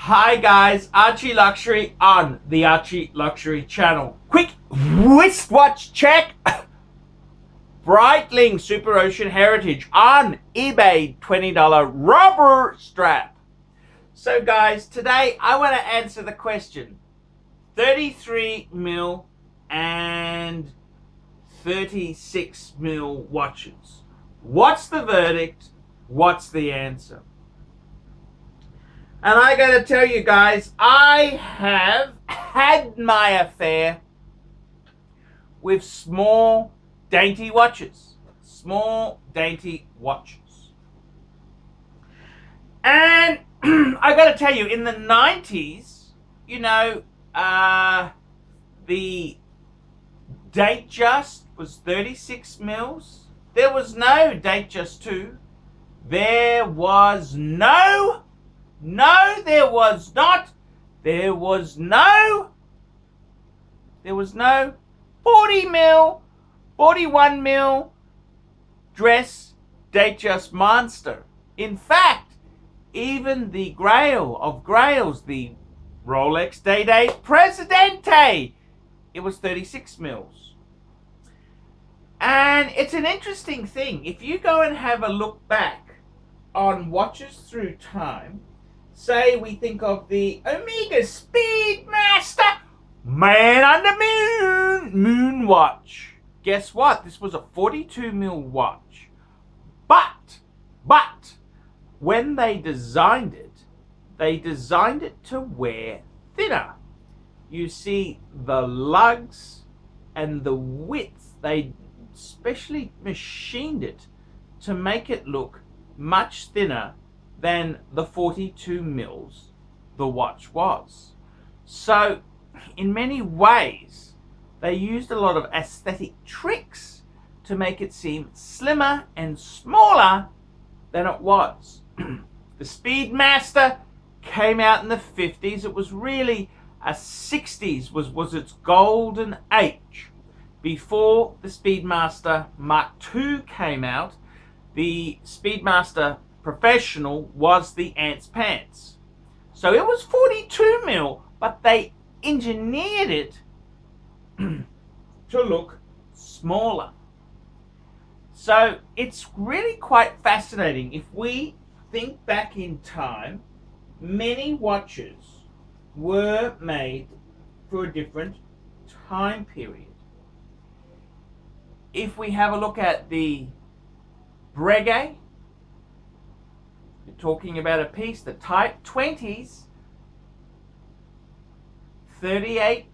Hi guys, ArchieLuxury on the ArchieLuxury channel. Quick wristwatch check. Breitling Super Ocean Heritage on eBay, $20 rubber strap. So guys, today I want to answer the question 33 mil and 36 mil watches. What's the verdict? What's the answer? And I gotta tell you guys, I have had my affair with small, dainty watches. Small, dainty watches. And I gotta tell you, in the 90s, you know, the Datejust was 36 mils. There was no Datejust 2. There was no, there was not. There was no 40 mil, 41 mil dress Datejust monster. In fact, even the Grail of Grails, the Rolex Day-Date Presidente, it was 36 mils. And it's an interesting thing. If you go and have a look back on watches through time, say we think of the Omega Speedmaster, Man on the Moon watch. Guess what? This was a 42 mil watch. But, when they designed it to wear thinner. You see the lugs and the width, they specially machined it to make it look much thinner than the 42 mils the watch was. So in many ways they used a lot of aesthetic tricks to make it seem slimmer and smaller than it was. The Speedmaster came out in the 50s. It was really a 60s was its golden age. Before the Speedmaster Mark II came out, the Speedmaster Professional was the Ants Pants. So it was 42 mil, but they engineered it to look smaller. So it's really quite fascinating. If we think back in time, many watches were made for a different time period. If we have a look at the Breguet, you're talking about a piece, the Type 20s, 38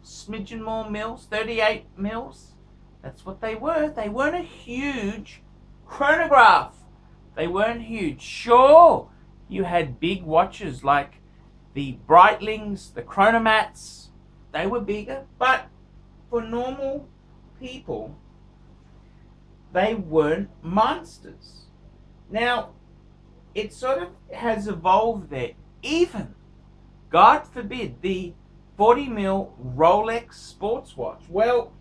smidgen more mils, 38 mils. That's what they were. They weren't a huge chronograph. They weren't huge. Sure, you had big watches like the Breitlings, the Chronomats. They were bigger, but for normal people, they weren't monsters. Now, it sort of has evolved there. Even, God forbid, the 40 mil Rolex sports watch. Well,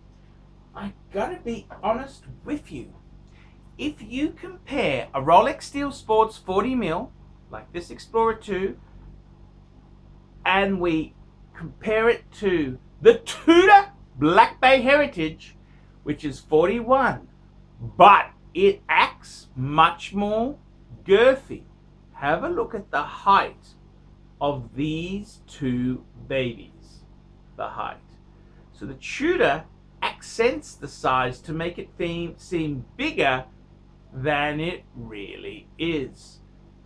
I gotta be honest with you. If you compare a Rolex Steel Sports 40 mil, like this Explorer 2, and we compare it to the Tudor Black Bay Heritage, which is 41, but it acts much more girthy. Have a look at the height of these two babies. The height. So the Tudor accents the size to make it seem bigger than it really is.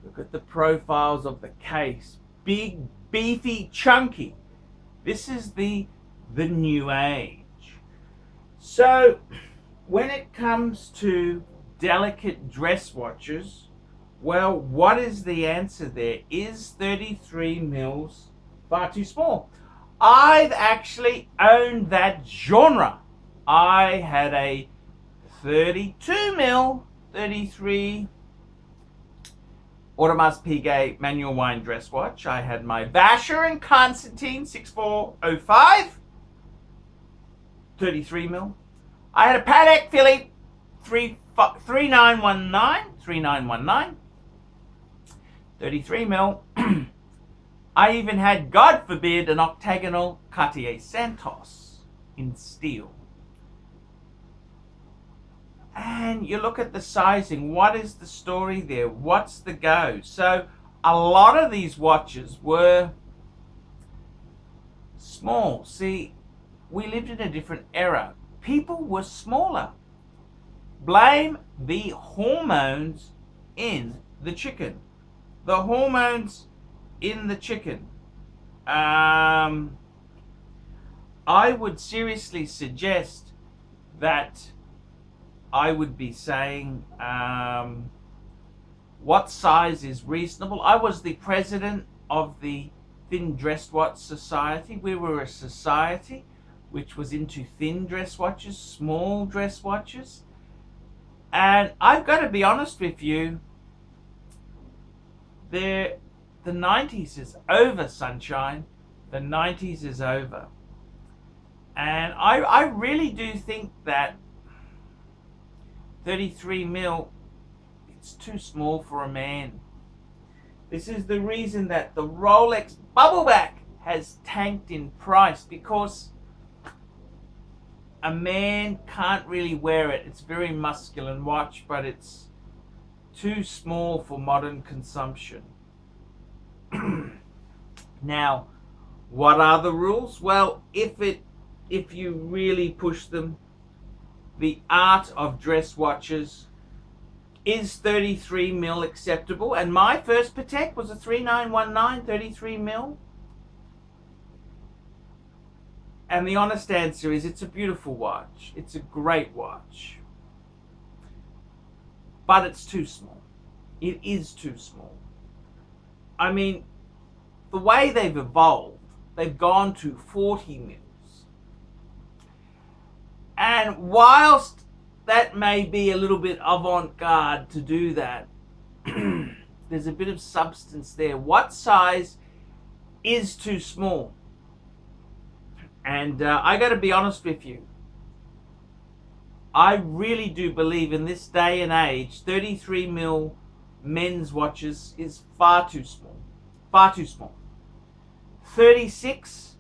Look at the profiles of the case. Big, beefy, chunky. This is the new age. So when it comes to delicate dress watches, well, what is the answer there? Is 33 mils far too small? I've actually owned that genre. I had a 32 mil, 33 Audemars Piguet manual wine dress watch. I had my Vacher and Constantine 6405, 33 mil. I had a Patek Philippe 3919, 33 mil. I even had, God forbid, an octagonal Cartier Santos in steel. And you look at the sizing. What is the story there? What's the go? So a lot of these watches were small. See, we lived in a different era. People were smaller. Blame the hormones in the chicken. The hormones in the chicken. I would seriously suggest that I would be saying what size is reasonable. I was the president of the Thin Dress Watch Society. We were a society which was into thin dress watches, small dress watches. And I've got to be honest with you, the 90s is over, sunshine. The 90s is over. And I really do think that 33 mil, it's too small for a man. This is the reason that the Rolex Bubbleback has tanked in price, because a man can't really wear it. It's a very masculine watch, but it's too small for modern consumption. Now, what are the rules? Well, if you really push them, the art of dress watches, is 33 mil acceptable? And my first Patek was a 3919 33 mil. And the honest answer is it's a beautiful watch. It's a great watch. But it's too small. It is too small. I mean, the way they've evolved, they've gone to 40 mils. And whilst that may be a little bit avant-garde to do that, there's a bit of substance there. What size is too small? And I got to be honest with you. I really do believe in this day and age, 33 mil men's watches is far too small. Far too small. 36,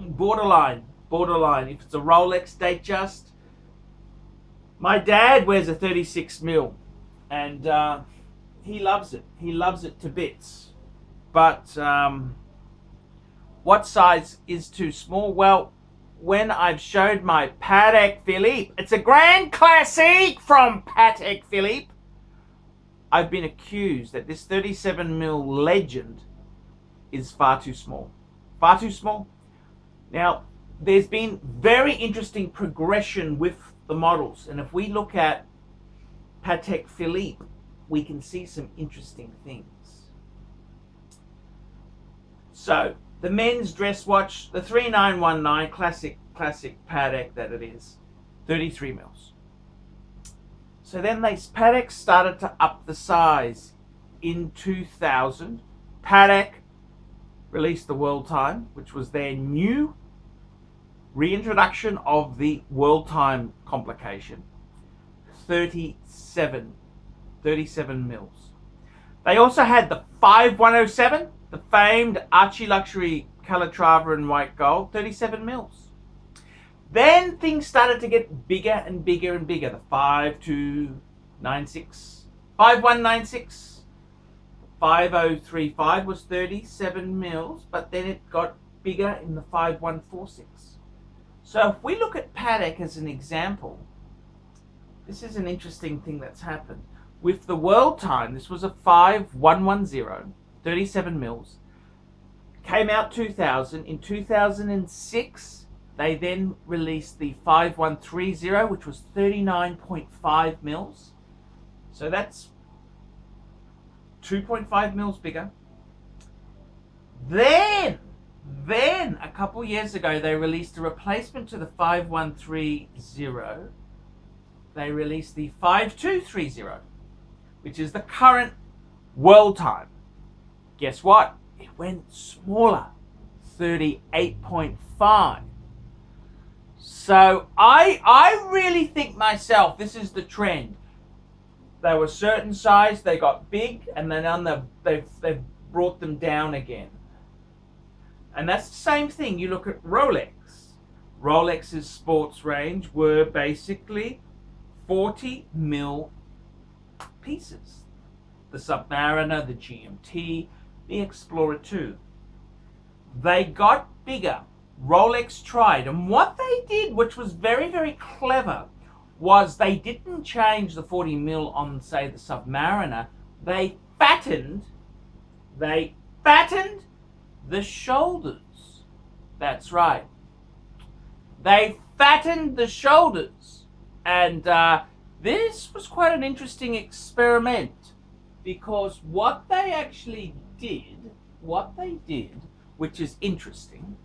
borderline. If it's a Rolex Datejust. My dad wears a 36 mil, and he loves it. He loves it to bits. But what size is too small? Well, when I've showed my Patek Philippe, it's a Grand Classique from Patek Philippe, I've been accused that this 37 mil Legend is far too small. Far too small. Now, there's been very interesting progression with the models. And if we look at Patek Philippe, we can see some interesting things. So, the men's dress watch, the 3919 classic Patek that it is, 33 mils. So then Patek started to up the size. In 2000, Patek released the World Time, which was their new reintroduction of the World Time complication. 37 mils. They also had the 5107, the famed ArchieLuxury Calatrava in white gold, 37 mils. Then things started to get bigger and bigger and bigger. The 5296, 5196, 5035 was 37 mils, but then it got bigger in the 5146. So if we look at Patek as an example, this is an interesting thing that's happened. With the World Time, this was a 5110, 37 mils. Came out 2000. In 2006, they then released the 5130, which was 39.5 mils. So that's 2.5 mils bigger. Then a couple years ago, they released a replacement to the 5130. They released the 5230, which is the current World Time. Guess what? It went smaller, 38.5. So I really think myself, this is the trend. They were certain size, they got big, and then they've brought them down again. And that's the same thing. You look at Rolex. Rolex's sports range were basically 40 mil pieces. The Submariner, the GMT, the Explorer 2. They got bigger. Rolex tried. And what they did, which was very, very clever, was they didn't change the 40 mil on, say, the Submariner. They fattened the shoulders. That's right. They fattened the shoulders. And this was quite an interesting experiment, because what they actually did, which is interesting,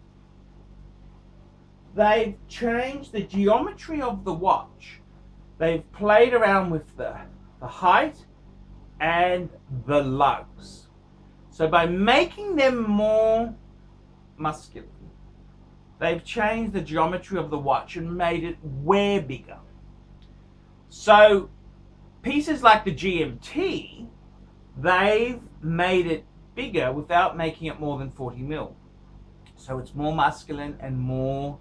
they've changed the geometry of the watch. They've played around with the height and the lugs. So by making them more muscular, they've changed the geometry of the watch and made it wear bigger. So pieces like the GMT, they've made it bigger without making it more than 40 mil. So it's more masculine and more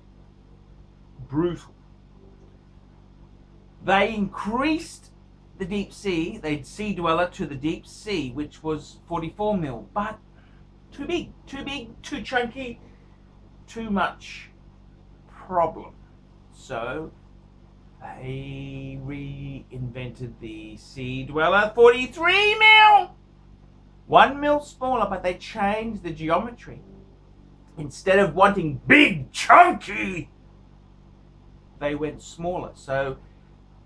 brutal. They increased the deep sea, the sea dweller, to the deep sea, which was 44 mil, but too big, too chunky, too much problem. So they reinvented the sea dweller, 43 mil, 1 mil smaller, but they changed the geometry. Instead of wanting big, chunky, they went smaller. So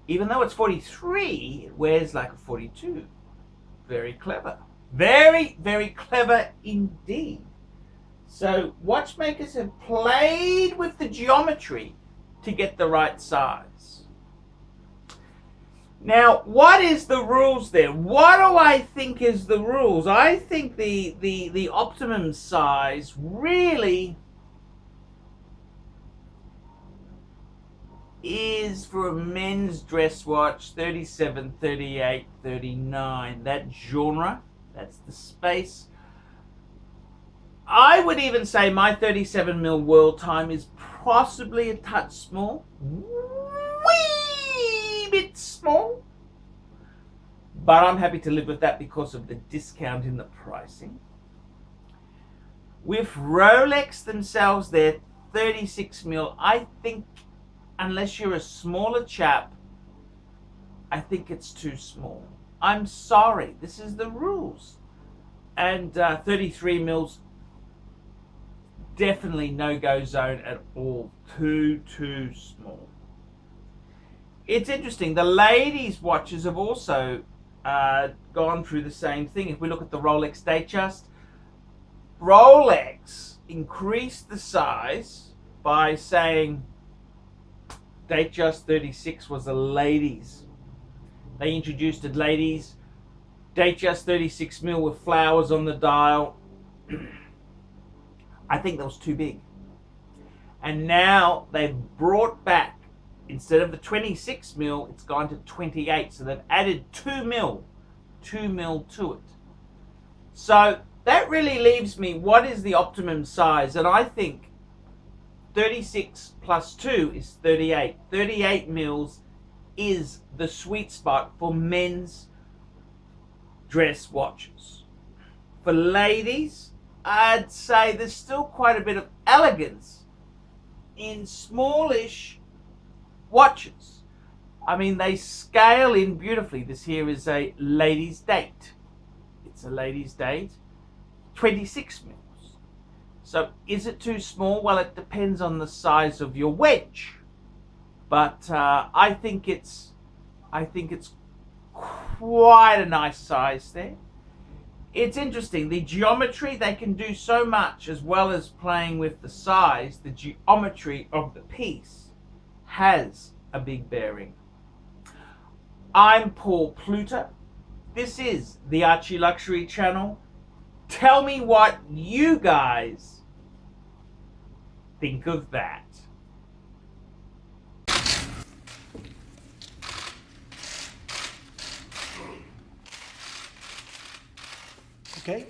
even though it's 43, it wears like a 42. Very clever. Very, very clever indeed. So watchmakers have played with the geometry to get the right size. Now, what is the rules there? What do I think is the rules? I think the optimum size really is for a men's dress watch 37, 38, 39. That genre, that's the space. I would even say my 37 mil world time is possibly a touch small. Wee bit small. But I'm happy to live with that because of the discount in the pricing. With Rolex themselves, they're 36 mil. I think, unless you're a smaller chap, I think it's too small. I'm sorry, this is the rules. And 33 mils, definitely no-go zone at all. Too small. It's interesting, the ladies' watches have also gone through the same thing. If we look at the Rolex Datejust, Rolex increased the size by saying Datejust 36 was a ladies. They introduced a ladies Datejust 36 mil with flowers on the dial. I think that was too big. And now they've brought back, instead of the 26 mil, it's gone to 28. So they've added 2 mil to it. So that really leaves me, what is the optimum size? And I think 36 plus 2 is 38. 38 mils is the sweet spot for men's dress watches. For ladies, I'd say there's still quite a bit of elegance in smallish watches. I mean, they scale in beautifully. This here is a lady's date. It's a lady's date, 26 mils. So is it too small? Well, it depends on the size of your wedge. But I think it's quite a nice size there. It's interesting, the geometry, they can do so much, as well as playing with the size. The geometry of the piece has a big bearing. I'm Paul Pluter. This is the ArchieLuxury channel. Tell me what you guys think of that. Okay,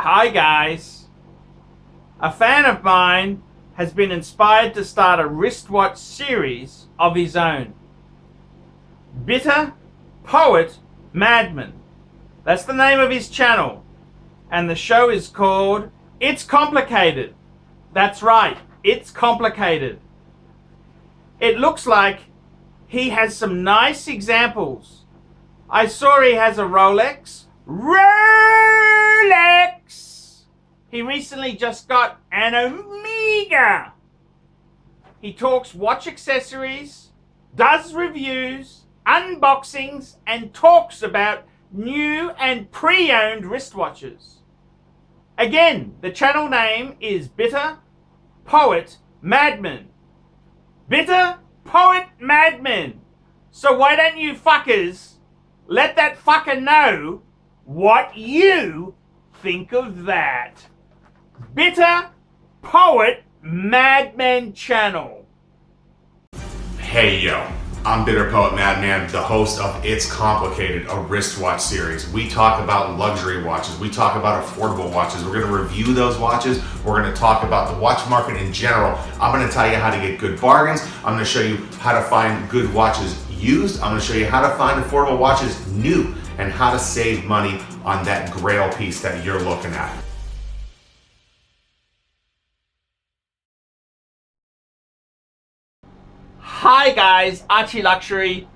Hi guys. A fan of mine has been inspired to start a wristwatch series of his own. Bitter Poet Madman. That's the name of his channel. And the show is called It's Complicated. That's right, it's complicated. It looks like he has some nice examples. I saw he has a Rolex. He recently just got an Omega. He talks watch accessories, does reviews, unboxings, and talks about new and pre-owned wristwatches. Again, the channel name is Bitter Poet Madman. Bitter Poet Madman. So why don't you fuckers let that fucker know what you think of that? Bitter Poet Madman channel. Hey yo, I'm Bitter Poet Madman, the host of It's Complicated, a wristwatch series. We talk about luxury watches, we talk about affordable watches, we're going to review those watches, we're going to talk about the watch market in general. I'm going to tell you how to get good bargains, I'm going to show you how to find good watches used, I'm going to show you how to find affordable watches new, and how to save money on that grail piece that you're looking at. Hi guys, ArchieLuxury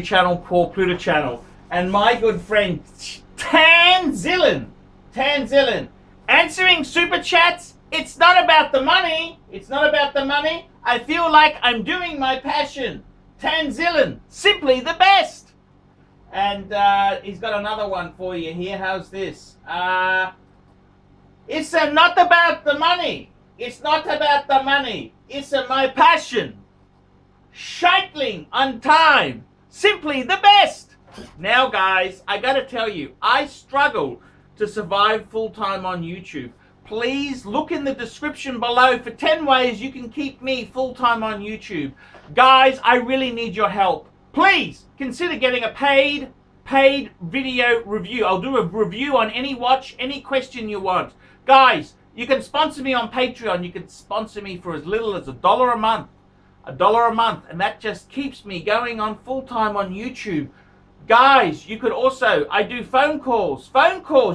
channel, Paul Pluta channel, and my good friend Tanzillin, answering super chats. It's not about the money. It's not about the money. I feel like I'm doing my passion. Tanzillin, simply the best. And he's got another one for you here. How's this? It's not about the money. It's not about the money. It's my passion. Shackling on time. Simply the best. Now guys, I gotta tell you, I struggle to survive full-time on YouTube. Please look in the description below for 10 ways you can keep me full-time on YouTube. Guys, I really need your help. Please consider getting a paid video review. I'll do a review on any watch, any question you want. Guys, you can sponsor me on Patreon. You can sponsor me for as little as $1 a month. $1 a month, and that just keeps me going on full-time on YouTube. Guys, you could also, I do phone calls.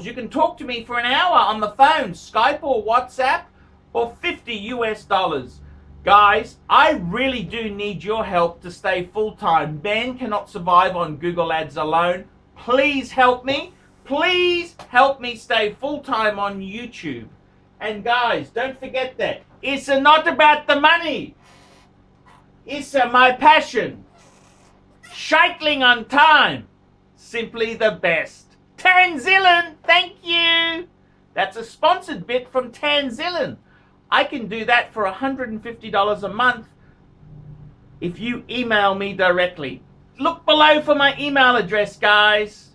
You can talk to me for an hour on the phone, Skype or WhatsApp, for $50 US. Guys, I really do need your help to stay full-time. Ben cannot survive on Google Ads alone. Please help me. Please help me stay full-time on YouTube. And guys, don't forget that it's not about the money. It's my passion. Shackling on time. Simply the best. Tanzillin, thank you. That's a sponsored bit from Tanzillin. I can do that for $150 a month if you email me directly. Look below for my email address, guys.